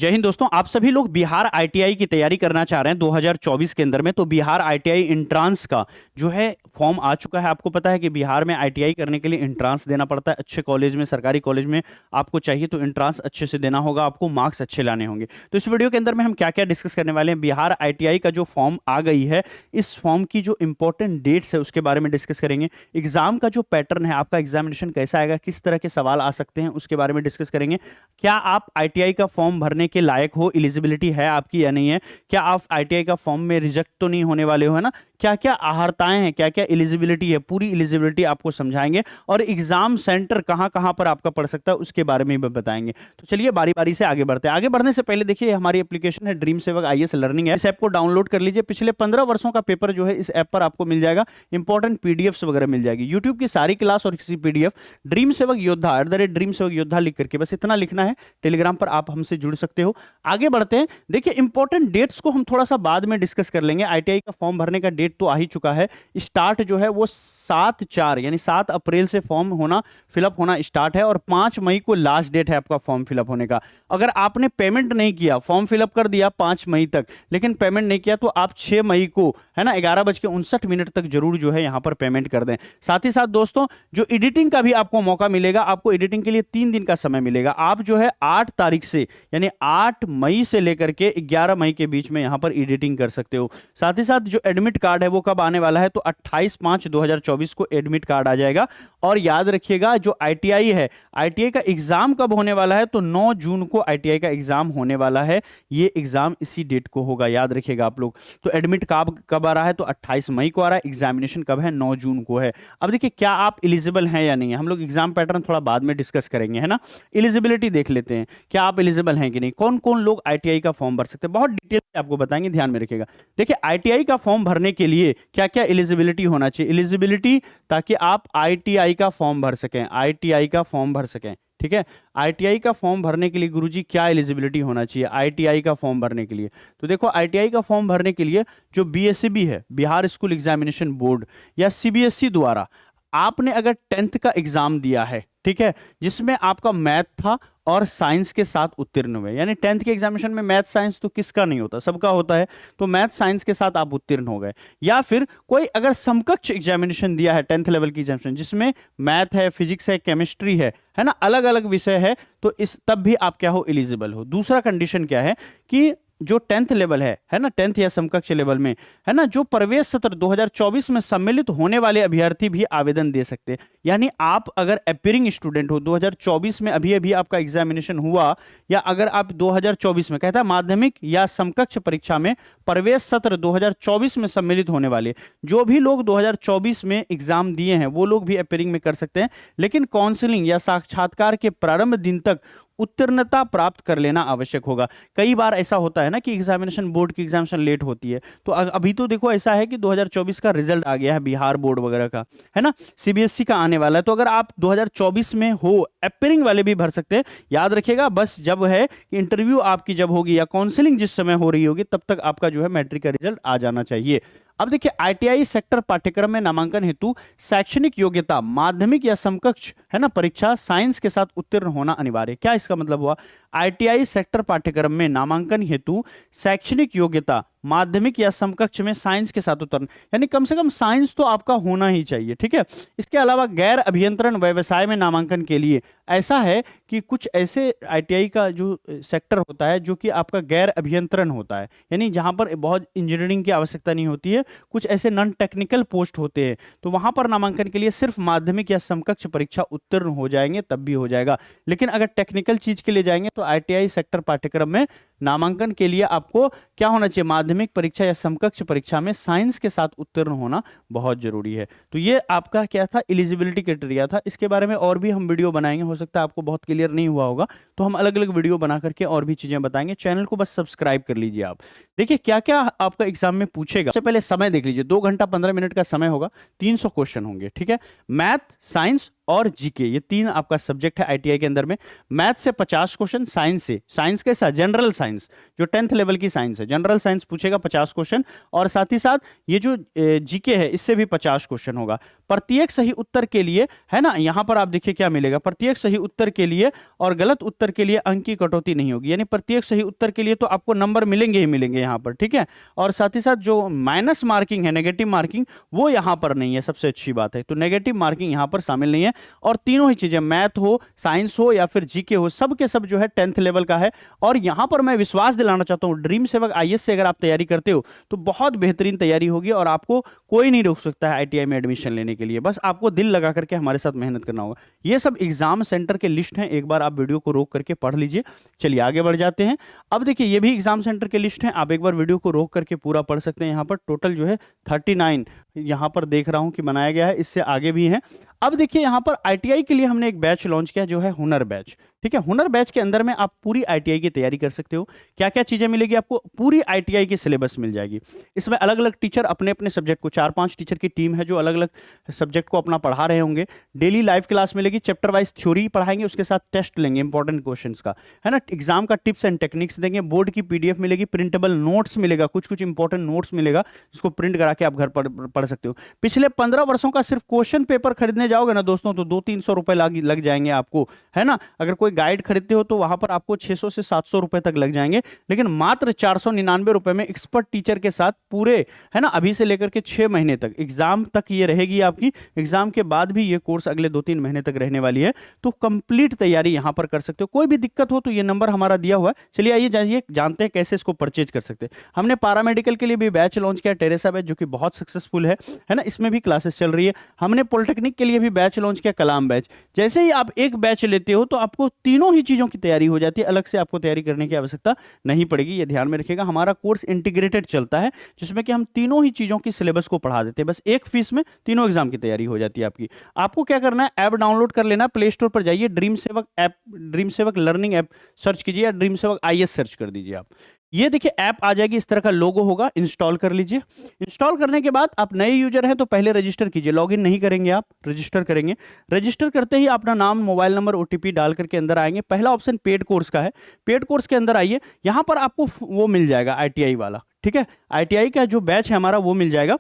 जय हिंद दोस्तों, आप सभी लोग बिहार आईटीआई की तैयारी करना चाह रहे हैं 2024 के अंदर में। तो बिहार आईटीआई इंट्रांस का जो है फॉर्म आ चुका है। आपको पता है कि बिहार में आईटीआई करने के लिए इंट्रांस देना पड़ता है। अच्छे कॉलेज में, सरकारी कॉलेज में आपको चाहिए तो इंट्रांस अच्छे से देना होगा, आपको मार्क्स अच्छे लाने होंगे। तो इस वीडियो के अंदर में हम क्या क्या डिस्कस करने वाले हैं, बिहार आईटीआई का जो फॉर्म आ गई है, इस फॉर्म की जो इंपॉर्टेंट डेट्स है उसके बारे में डिस्कस करेंगे। एग्जाम का जो पैटर्न है, आपका एग्जामिनेशन कैसा आएगा, किस तरह के सवाल आ सकते हैं, उसके बारे में डिस्कस करेंगे। क्या आप आईटीआई का फॉर्म भरने के लायक हो, एलिजिबिलिटी है आपकी या नहीं है, क्या आप आईटीआई का फॉर्म में रिजेक्ट तो नहीं होने वाले हो, है ना। क्या क्या अहर्ताएं हैं, क्या क्या एलिजिबिलिटी है, पूरी एलिजिबिलिटी आपको समझाएंगे। और एग्जाम सेंटर कहां कहां पर आपका पड़ सकता है उसके बारे में भी बताएंगे। तो चलिए बारी बारी से आगे बढ़ते हैं। आगे बढ़ने से पहले देखिए, हमारी एप्लीकेशन है ड्रीम सेवक आईएएस लर्निंग है। इस ऐप को डाउनलोड कर लीजिए। पिछले 15 वर्षों का पेपर जो है इस ऐप पर आपको मिल जाएगा। इंपॉर्टेंट पीडीएफ्स वगैरह मिल जाएगी, यूट्यूब की सारी क्लास और किसी पीडीएफ ड्रीम सेवक योद्धा @ड्रीम सेवक योद्धा लिख करके बस इतना लिखना है। टेलीग्राम पर आप हमसे जुड़ सकते हो। आगे बढ़ते हैं। देखिए, इंपॉर्टेंट डेट्स को हम थोड़ा सा बाद में डिस्कस कर लेंगे। आईटीआई का फॉर्म भरने का डेट तो आ ही चुका है। स्टार्ट जो है वो 7/4 यानी 7 अप्रैल से फॉर्म होना, फिलअप होना स्टार्ट है। और 5 मई को लास्ट डेट है आपका फॉर्म फिलअप होने का। अगर आपने पेमेंट नहीं किया, फॉर्म फिलअप कर दिया 5 मई तक, लेकिन पेमेंट नहीं किया, तो आप 6 मई को, है ना, 11:59 तक जरूर जो है यहां पर पेमेंट कर दें। साथ ही साथ दोस्तों, जो एडिटिंग का भी आपको मौका मिलेगा, आपको एडिटिंग के लिए 3 दिन का समय मिलेगा। आप जो है 8 तारीख से यानी 8 मई से लेकर के 11 मई के बीच में यहां पर एडिटिंग कर सकते हो। साथ ही साथ जो एडमिट कार्ड है वो कब आने वाला है, तो 28/5/2024 को एडमिट कार्ड आ जाएगा। और याद रखिएगा, जो आईटीआई है, आईटीआई का एग्जाम कब होने वाला है, तो 9 जून को आईटीआई का एग्जाम होने वाला है। ये एग्जाम इसी डेट को होगा, याद रखिएगा आप लोग। तो एडमिट कार्ड कब आ रहा है, तो 28 मई को आ रहा है। एग्जामिनेशन कब है, 9 जून को है। अब देखिए, क्या आप एलिजिबल हैं या नहीं है, हम लोग एग्जाम पैटर्न थोड़ा बाद में डिस्कस करेंगे, है ना। एलिजिबिलिटी देख लेते हैं, क्या आप एलिजिबल हैं कि नहीं, कौन कौन लोग आईटीआई का फॉर्म भर सकते हैं। बहुत डिटेल से आपको बताएंगे, ध्यान में रखिएगा। देखिए, आईटीआई का फॉर्म भरने के लिए क्या क्या एलिजिबिलिटी होना चाहिए। एलिजिबिलिटी, ताकि आप आईटीआई का फॉर्म भर सकें, आईटीआई का फॉर्म भर सकें, ठीक है। आईटीआई का फॉर्म भरने के लिए गुरुजी क्या एलिजिबिलिटी होना चाहिए आईटीआई का फॉर्म भरने के लिए। तो देखो, आईटीआई का फॉर्म भरने के लिए जो बीएसईबी है, बिहार स्कूल एग्जामिनेशन बोर्ड, या सीबीएसई द्वारा आपने अगर 10th का एग्जाम दिया है, ठीक है, जिसमें आपका मैथ था और साइंस के साथ उत्तीर्ण हुए, यानी 10th के एग्जामिनेशन में मैथ साइंस तो किसका नहीं होता, सबका होता है। तो मैथ साइंस के साथ आप उत्तीर्ण हो गए। या फिर कोई अगर समकक्ष एग्जामिनेशन दिया है 10th लेवल की एग्जामिनेशन, जिसमें मैथ है, फिजिक्स है, केमिस्ट्री है ना, अलग अलग विषय है, तो इस तब भी आप क्या हो, एलिजिबल हो। दूसरा कंडीशन क्या है कि जो 10th लेवल है ना, 10th या समकक्ष लेवल में, है ना, जो प्रवेश सत्र 2024 में सम्मिलित होने वाले अभ्यर्थी भी आवेदन दे सकते हैं। यानी आप अगर अपीयरिंग स्टूडेंट हो, 2024 में अभी अभी आपका एग्जामिनेशन हुआ, या अगर आप 2024 में, कहता है माध्यमिक या समकक्ष परीक्षा में प्रवेश सत्र 2024 में सम्मिलित होने वाले जो भी लोग 2024 में एग्जाम दिए हैं, वो लोग भी अपीयरिंग में कर सकते हैं। लेकिन काउंसलिंग या साक्षात्कार के प्रारंभ दिन तक उत्तीर्णता प्राप्त कर लेना आवश्यक होगा। कई बार ऐसा होता है ना कि एग्जामिनेशन, बोर्ड की एग्जामिनेशन लेट होती है। तो अभी तो देखो ऐसा है कि 2024 का रिजल्ट आ गया है, बिहार बोर्ड वगैरह का, है ना, सीबीएसई का आने वाला है। तो अगर आप 2024 में हो, अपीयरिंग वाले भी भर सकते हैं। याद रखिएगा, बस जब है कि इंटरव्यू आपकी जब होगी या काउंसलिंग जिस समय हो रही होगी, तब तक आपका जो है मैट्रिक का रिजल्ट आ जाना चाहिए। अब देखिए, आईटीआई सेक्टर पाठ्यक्रम में नामांकन हेतु शैक्षणिक योग्यता माध्यमिक या समकक्ष, है ना, परीक्षा साइंस के साथ उत्तीर्ण होना अनिवार्य। क्या इसका मतलब हुआ, आईटीआई सेक्टर पाठ्यक्रम में नामांकन हेतु शैक्षणिक योग्यता माध्यमिक या समकक्ष में साइंस के साथ उत्तीर्ण, यानी कम से कम साइंस तो आपका होना ही चाहिए, ठीक है। इसके अलावा गैर अभियंत्रण व्यवसाय में नामांकन के लिए ऐसा है कि कुछ ऐसे आईटीआई का जो सेक्टर होता है जो कि आपका गैर अभियंत्रण होता है, यानी जहां पर बहुत इंजीनियरिंग की आवश्यकता नहीं होती है, कुछ ऐसे नॉन टेक्निकल पोस्ट होते हैं। तो वहां पर नामांकन के लिए सिर्फ माध्यमिक या समकक्ष परीक्षा उत्तीर्ण हो जाएंगे तब भी हो जाएगा। लेकिन अगर टेक्निकल चीज के लिए जाएंगे तो आईटीआई सेक्टर पाठ्यक्रम में नामांकन के लिए आपको क्या होना चाहिए, माध्यमिक परीक्षा या समकक्ष परीक्षा में साइंस के साथ उत्तीर्ण होना बहुत जरूरी है। तो ये आपका क्या था, एलिजिबिलिटी क्राइटेरिया था। इसके बारे में और भी हम वीडियो बनाएंगे, हो सकता है आपको बहुत क्लियर नहीं हुआ होगा, तो हम अलग अलग वीडियो बना करके और भी चीजें बताएंगे। चैनल को बस सब्सक्राइब कर लीजिए आप। देखिए, क्या क्या आपका एग्जाम में पूछेगा। सबसे पहले समय देख लीजिए, 2 घंटा 15 मिनट का समय होगा, 300 क्वेश्चन होंगे, ठीक है। मैथ, साइंस और जीके, ये 3 आपका सब्जेक्ट है आईटीआई के अंदर में। मैथ से 50 क्वेश्चन, साइंस से, साइंस कैसा, जनरल साइंस, जो 10th लेवल की साइंस है, जनरल साइंस पूछेगा 50 क्वेश्चन। और साथ ही साथ ये जो जीके है, इससे भी 50 क्वेश्चन होगा। प्रत्येक सही उत्तर के लिए, है ना, यहां पर आप देखिए क्या मिलेगा, प्रत्येक सही उत्तर के लिए और गलत उत्तर के लिए अंक की कटौती नहीं होगी, यानी प्रत्येक सही उत्तर के लिए तो आपको नंबर मिलेंगे ही मिलेंगे यहां पर, ठीक है। और साथ ही साथ जो माइनस मार्किंग है, नेगेटिव मार्किंग, वो यहां पर नहीं है, सबसे अच्छी बात है। तो नेगेटिव मार्किंग यहां पर शामिल नहीं है। और तीनों ही चीजें, मैथ हो, साइंस हो या फिर जीके हो, सब के सब जो है 10th लेवल का है। और यहां पर मैं विश्वास दिलाना चाहता हूं, ड्रीम सेवक आईएएस से अगर आप तैयारी करते हो तो बहुत बेहतरीन तैयारी होगी और आपको कोई नहीं रोक सकता है आईटीआई में एडमिशन लेने के लिए। बस आपको दिल लगा करके हमारे साथ मेहनत करना होगा। ये सब एग्जाम सेंटर के लिस्ट हैं, एक बार आप वीडियो को रोक करके पढ़ लीजिए। चलिए आगे बढ़ जाते हैं। अब देखिए ये भी एग्जाम सेंटर के लिस्ट हैं, आप एक बार वीडियो को रोक करके पूरा पढ़ सकते हैं। यहाँ पर टोटल जो है 39 यहाँ पर देख रहा हूं कि बनाया गया है, इससे आगे भी है। अब देखिए यहाँ पर आईटीआई के लिए हमने एक बैच लॉन्च किया जो है हुनर बैच, ठीक है। हुनर बैच के अंदर में आप पूरी आईटीआई की तैयारी कर सकते हो। क्या क्या चीजें मिलेगी आपको, पूरी आईटीआई की सिलेबस मिल जाएगी। इसमें अलग अलग टीचर अपने अपने सब्जेक्ट को, 4-5 टीचर की टीम है जो अलग अलग सब्जेक्ट को अपना पढ़ा रहे होंगे। डेली लाइव क्लास मिलेगी, चैप्टर वाइज थ्योरी पढ़ाएंगे, उसके साथ टेस्ट लेंगे इंपॉर्टेंट क्वेश्चंस का, है ना। एग्जाम का टिप्स एंड टेक्निक्स देंगे, बोर्ड की पीडीएफ मिलेगी, प्रिंटेबल नोट्स मिलेगा, कुछ कुछ इंपॉर्टेंट नोट्स मिलेगा जिसको प्रिंट करा के आप घर पर पढ़ सकते हो। पिछले 15 वर्षों का सिर्फ क्वेश्चन पेपर खरीदने जाओगे ना दोस्तों तो 200-300 रुपए लग जाएंगे आपको, है ना। अगर कोई गाइड खरीदते हो तो वहां पर आपको 600 से 700 रुपए तक लग जाएंगे, लेकिन मात्र 499 रुपए में एक्सपर्ट टीचर के साथ पूरे, है ना, अभी से लेकर के 6 महीने तक, एग्जाम तक ये रहेगी आपकी। एग्जाम के बाद भी ये कोर्स अगले 2-3 महीने तक रहने वाली है। तो कंप्लीट तैयारी यहां पर कर सकते हो। कोई भी दिक्कत हो तो ये नंबर हमारा दिया हुआ है। चलिए आइए जाइए जानते हैं कैसे इसको परचेज कर सकते हैं। हमने पैरामेडिकल के लिए भी बैच लॉन्च किया, टेरेसा बैच, जो कि बहुत सक्सेसफुल है ना, इसमें भी क्लासेस चल रही है। हमने पॉलिटेक्निक के लिए भी बैच लॉन्च किया, कलाम बैच। जैसे ही आप एक बैच लेते हो तो आपको तीनों ही चीजों की तैयारी हो जाती है, अलग से आपको तैयारी करने की आवश्यकता नहीं पड़ेगी। ये ध्यान में रखिएगा, हमारा कोर्स इंटीग्रेटेड चलता है जिसमें कि हम तीनों ही चीजों की सिलेबस को पढ़ा देते हैं। बस एक फीस में तीनों एग्जाम की तैयारी हो जाती है आपकी। आपको क्या करना है, ऐप डाउनलोड कर लेना, प्ले स्टोर पर जाइए, ड्रीम सेवक ऐप, ड्रीम सेवक लर्निंग ऐप सर्च कीजिए या ड्रीम सेवक आईएएस सर्च कर दीजिए आप। ये देखिए ऐप आ जाएगी, इस तरह का लोगो होगा, इंस्टॉल कर लीजिए। इंस्टॉल करने के बाद आप नए यूजर हैं तो पहले रजिस्टर कीजिए, लॉगिन नहीं करेंगे आप, रजिस्टर करेंगे। रजिस्टर करते ही अपना नाम, मोबाइल नंबर, ओटीपी डाल करके अंदर आएंगे। पहला ऑप्शन पेड कोर्स का है, पेड कोर्स के अंदर आइए। यहां पर आपको वो मिल जाएगा आईटीआई वाला, ठीक है, आईटीआई का जो बैच है हमारा वो मिल जाएगा।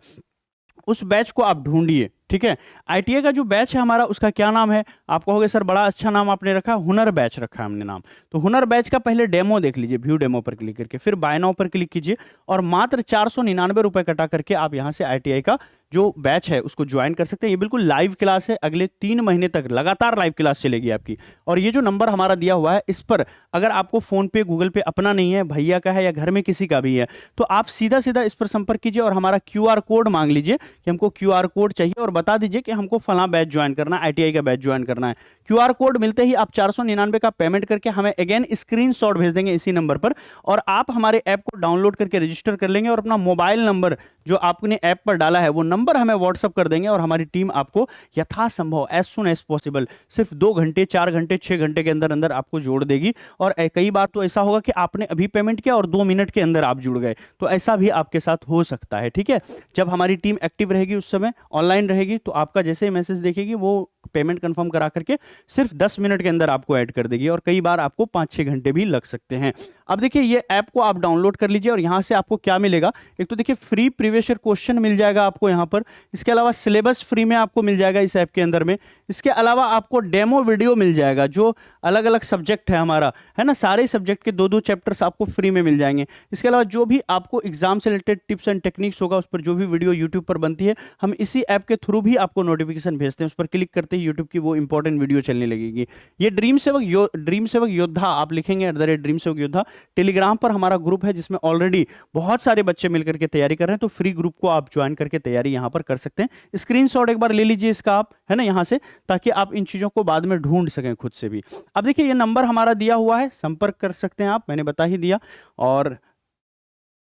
उस बैच को आप ढूंढिए, ठीक है। आईटीआई का जो बैच है हमारा उसका क्या नाम है, आप कहोगे सर बड़ा अच्छा नाम आपने रखा, हुनर बैच रखा है हमने नाम। तो हुनर बैच का पहले डेमो देख लीजिए, व्यू डेमो पर क्लिक करके, फिर बाय नाउ पर क्लिक कीजिए और मात्र 499 रुपए कटा करके आप यहां से आईटीआई का जो बैच है उसको ज्वाइन कर सकते हैं। ये बिल्कुल लाइव क्लास है, अगले 3 महीने तक लगातार लाइव क्लास चलेगी आपकी। और ये जो नंबर हमारा दिया हुआ है इस पर अगर आपको फोन पे, गूगल पे अपना नहीं है, भैया का है या घर में किसी का भी है, तो आप सीधा सीधा इस पर संपर्क कीजिए और हमारा क्यूआर कोड मांग लीजिए कि हमको क्यूआर कोड चाहिए और बता दीजिए कि हमको फला बैच ज्वाइन करना है, आईटीआई का बैच ज्वाइन करना है। क्यूआर कोड मिलते ही आप 499 का पेमेंट करके हमें अगेन स्क्रीनशॉट भेज देंगे इसी नंबर पर, और आप हमारे ऐप को डाउनलोड करके रजिस्टर कर लेंगे और अपना मोबाइल नंबर जो आपने ऐप पर डाला है वो नंबर हमें व्हाट्सअप कर देंगे और हमारी टीम आपको यथासंभव एज सुन एज पॉसिबल सिर्फ 2 घंटे, 4 घंटे, 6 घंटे के अंदर अंदर आपको जोड़ देगी। और कई बार तो ऐसा होगा कि आपने अभी पेमेंट किया और 2 मिनट के अंदर आप जुड़ गए, तो ऐसा भी आपके साथ हो सकता है, ठीक है। जब हमारी टीम एक्टिव रहेगी उस समय ऑनलाइन रहेगी तो आपका जैसे ही मैसेज देखेगी वो पेमेंट कंफर्म करा करके सिर्फ 10 मिनट के अंदर आपको ऐड कर देगी, और कई बार आपको 5-6 घंटे भी लग सकते हैं। अब देखिए ये ऐप को आप डाउनलोड कर लीजिए और यहां से आपको क्या मिलेगा, एक तो देखिए फ्री प्रीवियस ईयर क्वेश्चन मिल जाएगा आपको यहां पर, इसके अलावा सिलेबस फ्री में आपको मिल जाएगा इस ऐप के अंदर में। इसके अलावा आपको डेमो वीडियो मिल जाएगा जो अलग अलग सब्जेक्ट है हमारा, है ना, सारे सब्जेक्ट के 2-2 चैप्टर्स आपको फ्री में मिल जाएंगे। इसके अलावा जो भी आपको एग्जाम से रिलेटेड टिप्स एंड टेक्निक्स होगा उस पर जो भी वीडियो यूट्यूब पर बनती है हम इसी ऐप के थ्रू भी आपको नोटिफिकेशन भेजते हैं, उस पर क्लिक करते ही यूट्यूब की वो इंपॉर्टेंट वीडियो चलने लगेगी। ये ड्रीम सेवक योद्धा आप लिखेंगे @ड्रीम सेवक योद्धा, टेलीग्राम पर हमारा ग्रुप है जिसमें ऑलरेडी बहुत सारे बच्चे मिलकर के तैयारी कर रहे हैं, तो फ्री ग्रुप को आप ज्वाइन करके तैयारी यहां पर कर सकते हैं। स्क्रीनशॉट एक बार ले लीजिए इसका आप, है ना, यहां से, ताकि आप इन चीजों को बाद में ढूंढ सकें खुद से भी। अब देखिए ये नंबर हमारा दिया हुआ है, संपर्क कर सकते हैं आप, मैंने बता ही दिया। और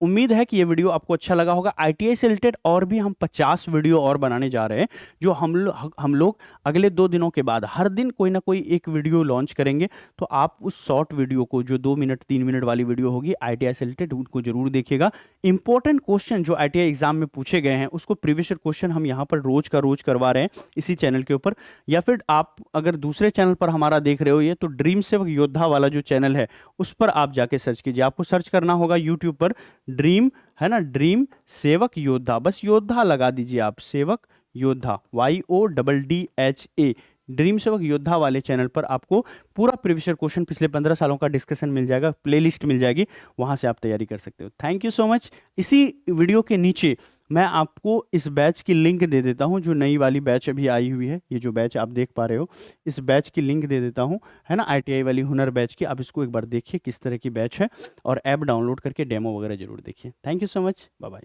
उम्मीद है कि ये वीडियो आपको अच्छा लगा होगा। आईटीआई से रिलेटेड और भी हम 50 वीडियो और बनाने जा रहे हैं, जो हम लोग अगले 2 दिनों के बाद हर दिन कोई ना कोई एक वीडियो लॉन्च करेंगे। तो आप उस शॉर्ट वीडियो को, जो 2 मिनट 3 मिनट वाली वीडियो होगी आईटीआई से रिलेटेड, उनको जरूर देखिएगा। इंपॉर्टेंट क्वेश्चन जो आईटीआई एग्जाम में पूछे गए हैं उसको प्रीवियस ईयर क्वेश्चन हम यहाँ पर रोज का रोज करवा रहे हैं इसी चैनल के ऊपर। या फिर आप अगर दूसरे चैनल पर हमारा देख रहे हो ये, तो ड्रीम सेवक योद्धा वाला जो चैनल है उस पर आप जाके सर्च कीजिए। आपको सर्च करना होगा यूट्यूब पर ड्रीम, है ना, ड्रीम सेवक योद्धा, बस योद्धा लगा दीजिए आप, सेवक योद्धा, YODDHA, ड्रीम सेवक योद्धा वाले चैनल पर आपको पूरा प्रीवियस ईयर क्वेश्चन पिछले 15 सालों का डिस्कशन मिल जाएगा, प्लेलिस्ट मिल जाएगी, वहां से आप तैयारी कर सकते हो। Thank you so much. इसी वीडियो के नीचे मैं आपको इस बैच की लिंक दे देता हूं, जो नई वाली बैच अभी आई हुई है, ये जो बैच आप देख पा रहे हो, इस बैच की लिंक दे देता हूं, है ना, ITI वाली हुनर बैच की। आप इसको एक बार देखिए किस तरह की बैच है, और ऐप डाउनलोड करके डेमो वगैरह जरूर देखिए। Thank you so much, bye bye.